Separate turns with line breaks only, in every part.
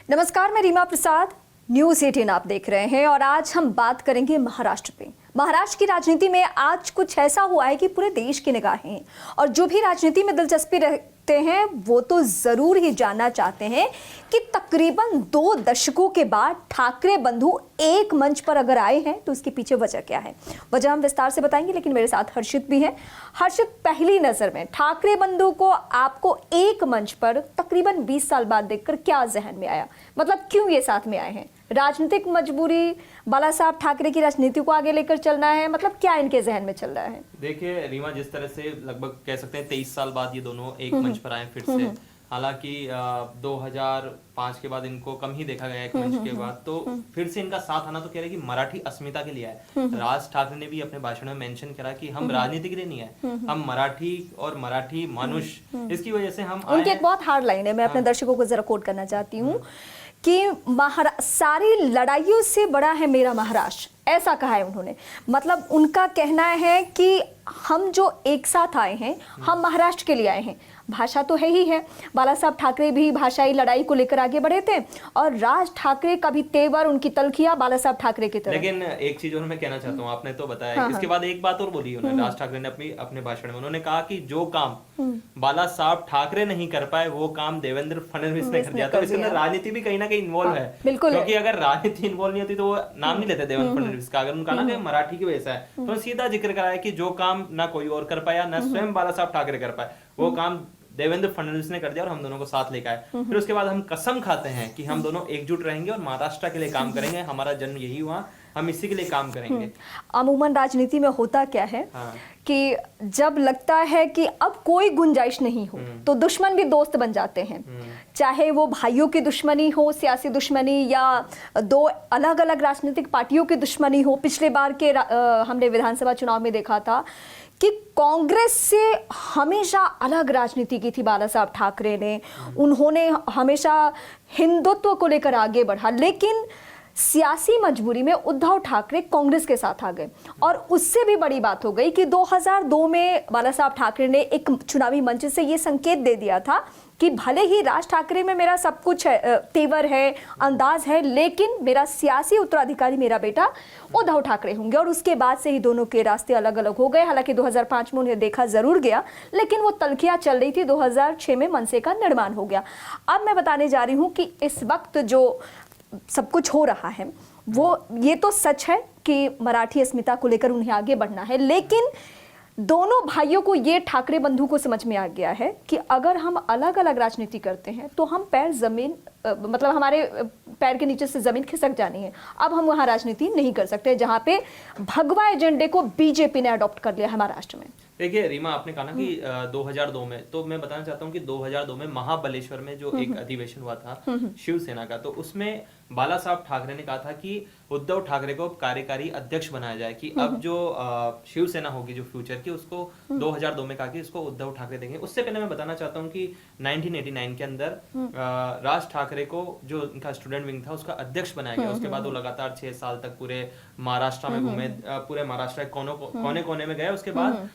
नमस्कार, मैं रीमा प्रसाद, न्यूज़ 18 आप देख रहे हैं और आज हम बात करेंगे महाराष्ट्र पे। महाराष्ट्र की राजनीति में आज कुछ ऐसा हुआ है कि पूरे देश की निगाहें हैं और जो भी राजनीति में दिलचस्पी रखते हैं वो तो ज़रूर ही जानना चाहते हैं कि तकरीबन 2 दशकों के बाद ठाकरे बंधु एक मंच पर अगर आए हैं तो उसके पीछे वजह क्या है। वजह हम विस्तार से बताएंगे, लेकिन मेरे साथ हर्षित भी हैं। हर्षित, पहली नज़र में ठाकरे बंधु को आपको एक मंच पर तकरीबन 20 साल बाद देखकर क्या जहन में आया? मतलब क्यों ये साथ में आए हैं? राजनीतिक मजबूरी, बाला साहब ठाकरे की राजनीति को आगे लेकर चलना है, मतलब क्या इनके जहन में चल रहा है?
देखिए रीमा, जिस तरह से लगभग कह सकते हैं 23 साल बाद ये दोनों एक मंच पर आए फिर से। हालांकि 2005 के बाद इनको कम ही देखा गया एक मंच के बाद, तो फिर से इनका साथ आना तो कह रहे कि मराठी अस्मिता के लिए है। राज ठाकरे ने भी अपने भाषण में मेंशन करा कि हम राजनीति के लिए नहीं है, हम मराठी और मराठी मानुष, इसकी वजह से हम
उनकी एक बहुत हार्ड लाइन है, मैं अपने दर्शकों को जरा कोट करना चाहती हूँ कि सारी लड़ाइयों से बड़ा है मेरा महाराष्ट्र, ऐसा कहा है उन्होंने। मतलब उनका कहना है कि हम जो एक साथ आए हैं, हम महाराष्ट्र के लिए आए हैं। भाषा तो है ही है, बाला साहब ठाकरे भी भाषाई लड़ाई को लेकर आगे बढ़े थे और राज ठाकरे का भी तेवर, उनकी तलखियां बाला साहब ठाकरे की तरह।
लेकिन एक चीज और मैं कहना चाहता हूँ, आपने तो बताया।
हाँ,
इसके बाद एक बात और बोली उन्होंने, राज ठाकरे ने अपने भाषण में उन्होंने कहा कि जो काम बाला साहब ठाकरे नहीं कर पाए वो काम देवेंद्र फडणवीस ने कर दिया। तो इसके अंदर राजनीति भी कहीं ना कहीं इन्वॉल्व है, क्योंकि अगर राजनीति इन्वॉल्व नहीं होती तो वो नाम नहीं लेते देवेंद्र फडणवीस का। अगर उनका ना मराठी की वजह से है तो सीधा जिक्र कराया कि जो काम ना कोई और कर पाया, ना स्वयं बाला साहब ठाकरे कर पाए, वो काम देवेंद्र फडणवीस ने कर दिया और हम दोनों को साथ लेकर आए। फिर उसके बाद हम कसम खाते हैं कि हम दोनों एकजुट रहेंगे और महाराष्ट्र के लिए काम करेंगे। हमारा जन्म यही हुआ, हम इसी के लिए काम करेंगे।
अमूमन राजनीति में होता क्या है कि जब लगता है कि अब कोई गुंजाइश नहीं हो तो दुश्मन भी दोस्त बन जाते हैं। चाहे वो भाइयों की दुश्मनी हो, सियासी दुश्मनी, या 2 अलग अलग राजनीतिक पार्टियों की दुश्मनी हो। पिछले बार के हमने विधानसभा चुनाव में देखा था कि कांग्रेस से हमेशा अलग राजनीति की थी बाला साहब ठाकरे ने। उन्होंने हमेशा हिंदुत्व को लेकर आगे बढ़ा, लेकिन सियासी मजबूरी में उद्धव ठाकरे कांग्रेस के साथ आ गए। और उससे भी बड़ी बात हो गई कि 2002 में बाला साहब ठाकरे ने एक चुनावी मंच से ये संकेत दे दिया था कि भले ही राज ठाकरे में मेरा सब कुछ है, तेवर है, अंदाज है, लेकिन मेरा सियासी उत्तराधिकारी मेरा बेटा उद्धव ठाकरे होंगे। और उसके बाद से ही दोनों के रास्ते अलग अलग हो गए। हालांकि 2005 में उन्हें देखा जरूर गया, लेकिन वो तलखियां चल रही थी। 2006 में मनसे का निर्माण हो गया। अब मैं बताने जा रही हूँ कि इस वक्त जो सब कुछ हो रहा है वो ये तो सच है कि मराठी अस्मिता को लेकर उन्हें आगे बढ़ना है, लेकिन दोनों भाइयों को ये ठाकरे बंधु को समझ में आ गया है कि अगर हम अलग अलग राजनीति करते हैं तो हम मतलब हमारे पैर के नीचे से जमीन खिसक जानी है। अब हम वहाँ राजनीति नहीं कर सकते जहाँ पे भगवा एजेंडे को बीजेपी ने अडॉप्ट कर लिया है महाराष्ट्र में।
देखिए रीमा, आपने कहा ना कि 2002 में, तो मैं बताना चाहता हूँ कि 2002 में महाबलेश्वर में जो एक अधिवेशन हुआ था शिवसेना का, तो उसमें बाला साहब ठाकरे ने कहा था कि उद्धव ठाकरे को कार्यकारी अध्यक्ष बनाया जाए, कि अब जो शिवसेना होगी जो फ्यूचर की, उसको 2002 में कहा कि इसको उद्धव ठाकरे देंगे। उससे पहले मैं बताना चाहता हूँ कि 1989 के अंदर राज ठाकरे को, जो उनका स्टूडेंट विंग था, उसका अध्यक्ष बनाया गया। उसके बाद वो लगातार 6 साल तक पूरे महाराष्ट्र में घूमे, पूरे महाराष्ट्र के कोने कोने में गए। उसके बाद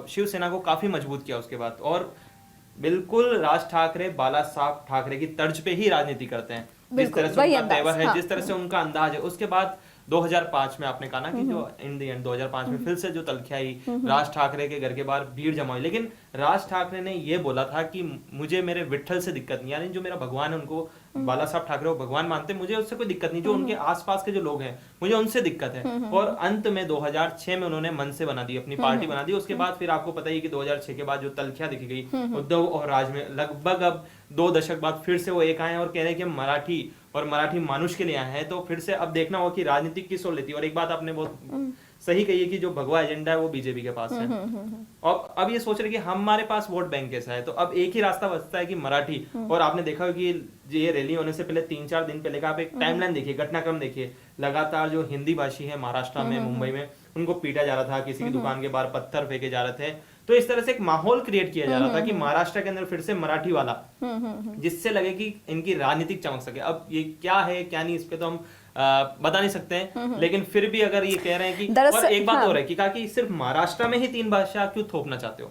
शिवसेना को काफी मजबूत किया उसके बाद, और बिल्कुल राज ठाकरे बाला साहब ठाकरे की तर्ज पे ही राजनीति करते हैं। जिस तरह से उनका तेवर है, जिस तरह से उनका अंदाज है। उसके बाद 2005 में आपने कहा ना कि जो इन द एंड 2005 में फिर से जो तलखी आई, राज ठाकरे के घर के बाहर भीड़ जमा हुई। लेकिन राज ठाकरे ने ये बोला था कि मुझे मेरे विट्ठल से दिक्कत नहीं, यानी जो मेरा भगवान है, उनको बाला साहब ठाकरे को भगवान मानते, मुझे उससे कोई दिक्कत नहीं। जो उनके आसपास के जो लोग हैं, मुझे उनसे दिक्कत है। और अंत में 2006 में उन्होंने मन से बना दी, अपनी पार्टी बना दी। उसके बाद फिर आपको पता ही है कि 2006 के बाद जो तलखियां दिखी गई उद्धव और राज में, लगभग अब 2 दशक बाद फिर से वो एक आए और कह रहे हैं कि हम मराठी और मराठी मानुष के लिए आए हैं। तो फिर से अब देखना होगा कि राजनीति किस ओर लेती है। और एक बात आपने बहुत सही कही है कि जो भगवा एजेंडा है वो बीजेपी के पास है। और अब ये सोच रहे कि हमारे पास वोट बैंक कैसा है, तो अब एक ही रास्ता बचता है कि मराठी। और आपने देखा होगा कि ये रैली होने से पहले 3-4 दिन पहले का आप एक टाइमलाइन देखिए, घटनाक्रम देखिए। लगातार जो हिंदी भाषी है महाराष्ट्र में, मुंबई में, उनको पीटा जा रहा था, किसी की दुकान के बाहर पत्थर फेंके जा रहे थे। तो इस तरह से एक माहौल क्रिएट किया जा रहा था कि महाराष्ट्र के अंदर फिर से मराठी वाला, जिससे लगे कि इनकी राजनीतिक चमक सके। अब ये क्या है क्या नहीं, इस पे तो हम बता नहीं सकते हैं, लेकिन फिर भी अगर ये कह रहे हैं कि, और एक बात और है कि कहा कि सिर्फ महाराष्ट्र में ही 3 भाषा क्यों थोपना चाहते हो,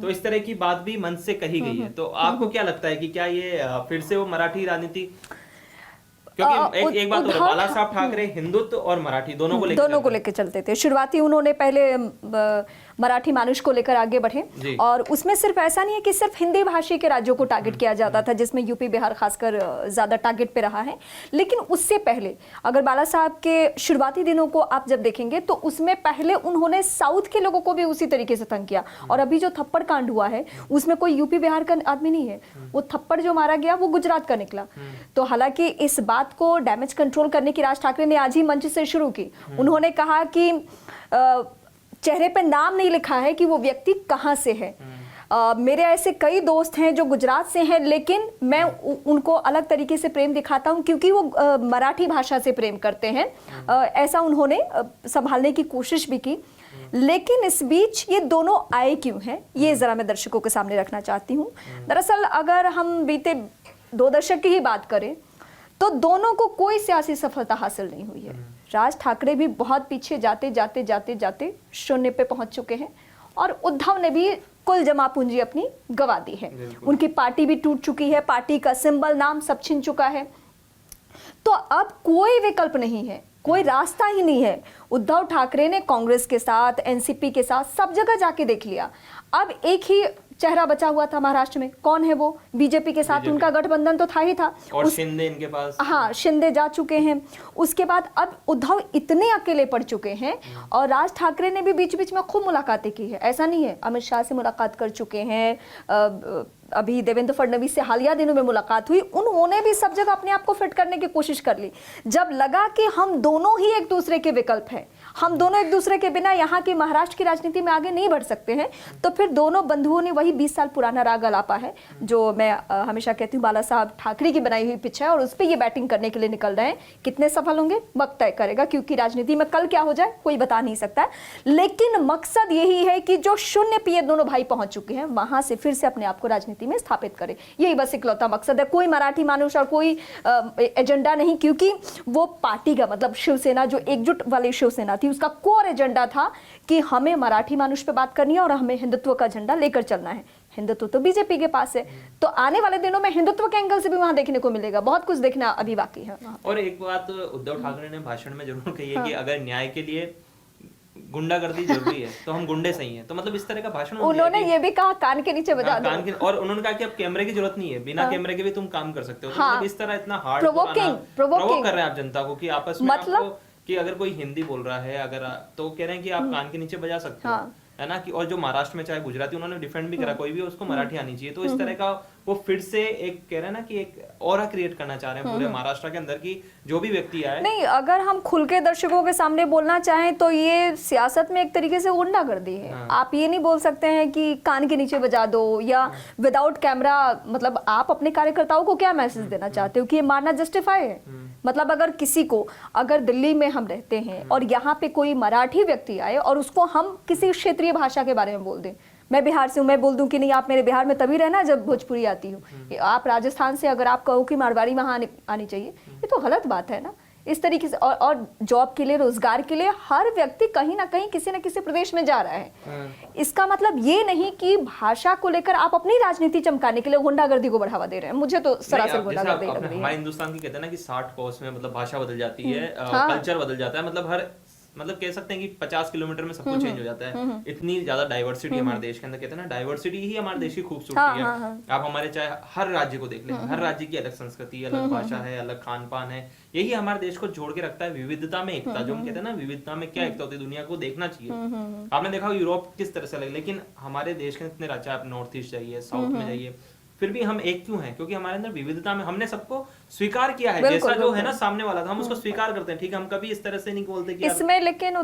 तो इस तरह की बात भी मन से कही गई है। तो आपको क्या लगता है कि क्या ये फिर से वो मराठी राजनीति क्योंकि एक बात और, बाला साहब ठाकरे हिंदुत्व और मराठी दोनों को
लेकर चलते थे। शुरुआती उन्होंने पहले मराठी मानुष को लेकर आगे बढ़े, और उसमें सिर्फ ऐसा नहीं है कि सिर्फ हिंदी भाषी के राज्यों को टारगेट किया जाता था, जिसमें यूपी बिहार खासकर ज्यादा टारगेट पे रहा है। लेकिन उससे पहले अगर बाला साहब के शुरुआती दिनों को आप जब देखेंगे तो उसमें पहले उन्होंने साउथ के लोगों को भी उसी तरीके से तंग किया। और अभी जो थप्पड़ कांड हुआ है उसमें कोई यूपी बिहार का आदमी नहीं है, वो थप्पड़ जो मारा गया वो गुजरात का निकला। तो हालांकि इस बात को डैमेज कंट्रोल करने की राज ठाकरे ने आज ही मंच से शुरू की। उन्होंने कहा कि चेहरे पे नाम नहीं लिखा है कि वो व्यक्ति कहां से है। मेरे ऐसे कई दोस्त हैं जो गुजरात से हैं, लेकिन मैं उनको अलग तरीके से प्रेम दिखाता हूं क्योंकि वो मराठी भाषा से प्रेम करते हैं। ऐसा उन्होंने संभालने की कोशिश भी की। लेकिन इस बीच ये दोनों आए क्यों हैं, ये जरा मैं दर्शकों के सामने रखना चाहती हूँ। दरअसल अगर हम बीते 2 दशक की ही बात करें तो दोनों को कोई सियासी सफलता हासिल नहीं हुई है। राज ठाकरे भी बहुत पीछे जाते जाते जाते जाते शून्य पे पहुंच चुके हैं, और उद्धव ने भी कुल जमा पूंजी अपनी गवा दी है। उनकी पार्टी भी टूट चुकी है, पार्टी का सिंबल नाम सब छिन चुका है। तो अब कोई विकल्प नहीं है, कोई रास्ता ही नहीं है। उद्धव ठाकरे ने कांग्रेस के साथ, एनसीपी के साथ सब जगह जाके देख लिया। अब एक ही चेहरा बचा हुआ था महाराष्ट्र में, कौन है वो? बीजेपी के साथ उनका गठबंधन तो था ही था,
और शिंदे इनके पास,
हाँ शिंदे जा चुके हैं। उसके बाद अब उद्धव इतने अकेले पड़ चुके हैं, और राज ठाकरे ने भी बीच बीच में खूब मुलाकातें की है। ऐसा नहीं है, अमित शाह से मुलाकात कर चुके हैं, अभी देवेंद्र फडणवीस से हालिया दिनों में मुलाकात हुई। उन्होंने भी सब जगह अपने आप को फिट करने की कोशिश कर ली। जब लगा कि हम दोनों ही एक दूसरे के विकल्प हैं, हम दोनों एक दूसरे के बिना यहाँ की महाराष्ट्र की राजनीति में आगे नहीं बढ़ सकते हैं, तो फिर दोनों बंधुओं ने वही 20 साल पुराना राग अलापा है, जो मैं हमेशा कहती हूँ बाला साहब ठाकरे की बनाई हुई पिच है, और उस पर ये बैटिंग करने के लिए निकल रहे हैं। कितने सफल होंगे वक्त तय करेगा, क्योंकि राजनीति में कल क्या हो जाए कोई बता नहीं सकता है। लेकिन मकसद यही है कि जो शून्य पे ये दोनों भाई पहुंच चुके हैं, वहां से फिर से अपने आप को राजनीति में स्थापित करे। यही बस इकलौता मकसद है, कोई मराठी मानुष और कोई एजेंडा नहीं, क्योंकि वो पार्टी का मतलब शिवसेना जो एकजुट वाली शिवसेना थी, उसका कोर एजेंडा था कि हमें मराठी मानुष पे बात करनी है और हमें हिंदुत्व का झंडा लेकर चलना है। हिंदुत्व तो बीजेपी के पास है, तो आने वाले दिनों में हिंदुत्व के एंगल से भी वहां देखने को मिलेगा। बहुत कुछ देखना अभी बाकी है।
और एक बात उद्धव ठाकरे ने भाषण में जरूर कही है कि अगर न्याय के लिए गुंडागर्दी जरूरी है तो हम गुंडे सही हैं। तो मतलब इस तरह का भाषण
उन्होंने ये भी कहा कान के नीचे बजा दो,
और उन्होंने कहा कि अब कैमरे की जरूरत नहीं है, बिना कैमरे के भी तुम काम कर सकते हो। तो मतलब इस तरह इतना हार्ड
प्रोवोक
कर रहे हैं आप जनता को कि आपस में मतलब कि अगर कोई हिंदी बोल रहा है अगर तो कह रहे हैं कि आप कान के नीचे बजा सकते हो, है ना। कि और जो महाराष्ट्र में चाहे गुजराती उन्होंने डिफेंड भी करा, कोई भी उसको मराठी आनी चाहिए। तो इस तरह का वो फिर से एक कह रहे हैं ना कि एक ऑरा क्रिएट करना चाह रहे हैं पूरे महाराष्ट्र के अंदर की जो भी व्यक्ति आए।
नहीं, अगर हम खुल के दर्शकों के सामने बोलना चाहें तो ये सियासत में एक तरीके से गुंडागर्दी है। आप ये नहीं बोल सकते हैं कि कान के नीचे बजा दो या विदाउट कैमरा। मतलब आप अपने कार्यकर्ताओं को क्या मैसेज देना चाहते हो कि ये मारना जस्टिफाई है? मतलब अगर किसी को, अगर दिल्ली में हम रहते हैं और यहाँ पे कोई मराठी व्यक्ति आए और उसको हम किसी क्षेत्रीय भाषा के बारे में बोल दें, मैं बिहार से हूँ, मैं बोल दूं कि नहीं आप मेरे बिहार में तभी रहना जब भोजपुरी आती हो, आप राजस्थान से अगर आप कहो कि मारवाड़ी वहाँ आनी चाहिए, ये तो गलत बात है ना। इस तरीके से और जॉब के लिए, रोजगार के लिए हर व्यक्ति कहीं ना कहीं किसी न किसी प्रदेश में जा रहा है। इसका मतलब ये नहीं कि भाषा को लेकर आप अपनी राजनीति चमकाने के लिए गुंडागर्दी को बढ़ावा दे रहे हैं। मुझे तो सरासर गुंडागर्दी लग रही है।
हमारे हिंदुस्तान की कहते हैं ना कि 60 कोस में मतलब भाषा बदल जाती है, कल्चर बदल जाता है, मतलब हर मतलब कह सकते हैं कि 50 किलोमीटर में सब कुछ चेंज हो जाता है। इतनी ज्यादा डाइवर्सिटी हमारे देश के अंदर, कहते हैं ना डाइवर्सिटी ही हमारे देश की खूबसूरती है। आप हमारे चाहे हर राज्य को देख लें, हर राज्य की अलग संस्कृति, अलग भाषा है, अलग खान पान है। यही हमारे देश को जोड़ के रखता है, विविधता में एकता। जो हम कहते हैं ना विविधता में क्या एकता होती है, दुनिया को देखना चाहिए। आपने देखा यूरोप किस तरह से लगे, लेकिन हमारे देश के इतने राज्य, आप नॉर्थ ईस्ट जाइए, साउथ में जाइए, फिर भी हम एक क्यों हैं? क्योंकि हमारे अंदर विविधता में हमने सबको स्वीकार किया है। जैसा जो है ना सामने वाला था, हम उसको स्वीकार करते हैं। ठीक है, हम कभी इस तरह से नहीं बोलते कि
इसमें लेकिन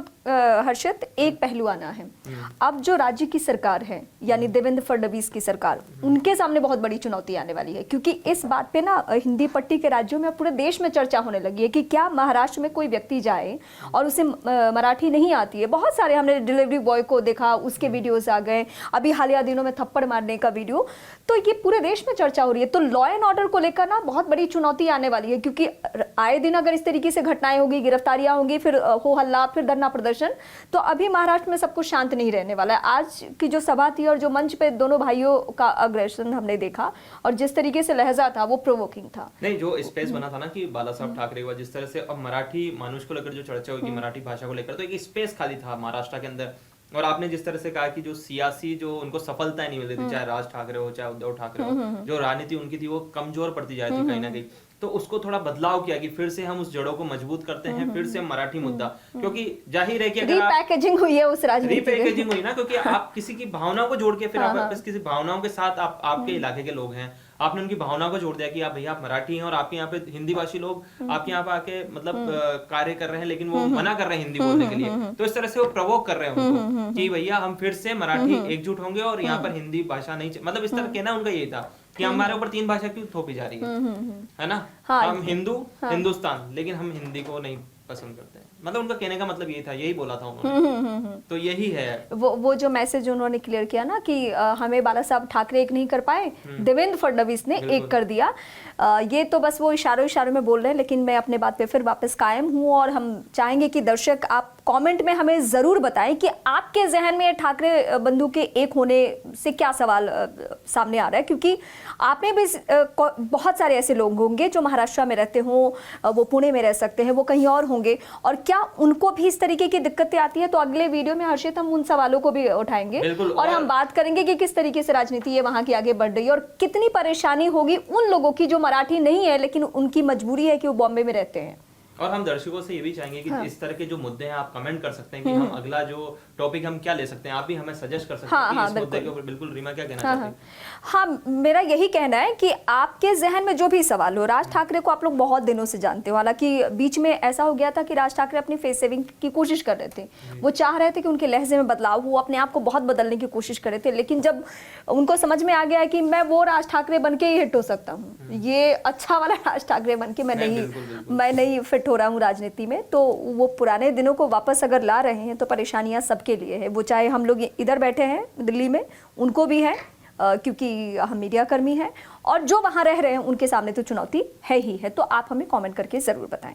हर्षित एक पहलू आना है। अब जो राज्य की सरकार है, यानी देवेंद्र फडणवीस की सरकार, उनके सामने बहुत बड़ी चुनौती आने वाली है। क्योंकि इस बात पे ना हिंदी पट्टी के राज्यों में पूरे देश में चर्चा होने लगी है कि क्या महाराष्ट्र में कोई व्यक्ति जाए और उसे मराठी नहीं आती है। बहुत सारे हमने डिलीवरी बॉय को देखा, उसके वीडियोज आ गए, अभी हालिया दिनों में थप्पड़ मारने का वीडियो, तो ये पूरे देश में चर्चा हो रही है। तो लॉ एंड ऑर्डर को लेकर ना बहुत बड़ी चुनौती चुनौती आने वाली है, क्योंकि आए दिन अगर इस तरीके से घटनाएं होगी, गिरफ्तारियां होंगी, फिर हो हल्ला, फिर धरना प्रदर्शन, तो अभी महाराष्ट्र में सब कुछ शांत नहीं रहने वाला है। आज की जो सभा थी और जो मंच पे दोनों भाइयों का अग्रेशन हमने देखा और जिस तरीके से लहजा था वो प्रोवोकिंग था।
नहीं, जो स्पेस बना था ना कि बाला साहब ठाकरे हुआ, जिस तरह से अब मराठी मानुष को लेकर जो चर्चा हुई, मराठी भाषा को लेकर, तो एक स्पेस खाली था महाराष्ट्र के अंदर। और आपने जिस तरह से कहा कि जो सियासी जो उनको सफलता नहीं मिल रही थी, चाहे राज ठाकरे हो चाहे उद्धव ठाकरे हो, जो राजनीति उनकी थी वो कमजोर पड़ती जा रही थी कहीं ना कहीं, तो उसको थोड़ा बदलाव किया कि फिर से हम उस जड़ों को मजबूत करते हैं, फिर से मराठी मुद्दा, क्योंकि जाहिर है कि अगर
रीपैकेजिंग हुई है उस राजनीति में,
रीपैकेजिंग हुई ना, क्योंकि आप किसी की भावनाओं को जोड़ के फिर आप वापस किसी भावनाओं के साथ आपके इलाके के लोग हैं, आपने उनकी भावनाओं को जोड़ दिया कि आप भैया आप मराठी हैं और आपके यहाँ पे हिंदी भाषी लोग आपके यहाँ पे आके मतलब कार्य कर रहे हैं, लेकिन वो मना कर रहे हैं हिंदी बोलने के लिए, तो इस तरह से वो प्रवोक कर रहे हैं उनको कि भैया हम फिर से मराठी एकजुट होंगे और यहाँ पर हिंदी भाषा नहीं, मतलब इस तरह के ना उनका यही था कि हमारे ऊपर 3 भाषा क्यों थोपी जा रही है ना, हम हिंदू हिंदुस्तान, लेकिन हम हिंदी को नहीं पसंद करते हैं, मतलब उनका कहने का मतलब यही था, यही बोला था उन्होंने। तो यही है
वो जो मैसेज उन्होंने क्लियर किया ना कि हमें बाला साहब ठाकरे एक नहीं कर पाए, देवेंद्र फडणवीस ने एक कर दिया। ये तो बस वो इशारों में बोल रहे हैं, लेकिन मैं अपने बात पे फिर वापस कायम हूँ और हम चाहेंगे कि दर्शक आप कमेंट में हमें जरूर बताएं कि आपके जहन में ठाकरे बंधु के एक होने से क्या सवाल सामने आ रहा है, क्योंकि आप में भी बहुत सारे ऐसे लोग होंगे जो महाराष्ट्र में रहते हों, वो पुणे में रह सकते हैं, वो कहीं और होंगे, और क्या उनको भी इस तरीके की दिक्कतें आती है। तो अगले वीडियो में हर्षित हम उन सवालों को भी उठाएंगे और हम बात करेंगे कि किस तरीके से राजनीति ये वहां की आगे बढ़ रही है और कितनी परेशानी होगी उन लोगों की जो मराठी नहीं है लेकिन उनकी मजबूरी है कि वो बॉम्बे में रहते हैं।
और हम दर्शकों से ये भी चाहेंगे कि इस तरह के जो मुद्दे हैं आप कमेंट कर सकते हैं कि हम अगला जो टॉपिक हम क्या ले सकते हैं, आप भी हमें सजेस्ट कर सकते हैं कि इस मुद्दे के ऊपर। बिल्कुल रीमा, क्या कहना चाहती हैं?
हाँ, मेरा यही कहना है कि आपके जहन में जो भी सवाल हो, राज ठाकरे को आप लोग बहुत दिनों से जानते हो, हालांकि बीच में ऐसा हो गया था कि राज ठाकरे अपनी फेस सेविंग की कोशिश कर रहे थे, वो चाह रहे थे कि उनके लहजे में बदलाव हो, अपने आप को बहुत बदलने की कोशिश कर रहे थे, लेकिन जब उनको समझ में आ गया है कि मैं वो राज ठाकरे बन के ही हिट हो सकता हूँ, ये अच्छा वाला राज ठाकरे बन के मैं नहीं फिट हो रहा हूँ राजनीति में, तो वो पुराने दिनों को वापस अगर ला रहे हैं तो परेशानियां सबके लिए है, वो चाहे हम लोग इधर बैठे हैं दिल्ली में, उनको भी है क्योंकि हम मीडिया कर्मी हैं, और जो वहां रह रहे हैं उनके सामने तो चुनौती है ही है। तो आप हमें कमेंट करके जरूर बताएं।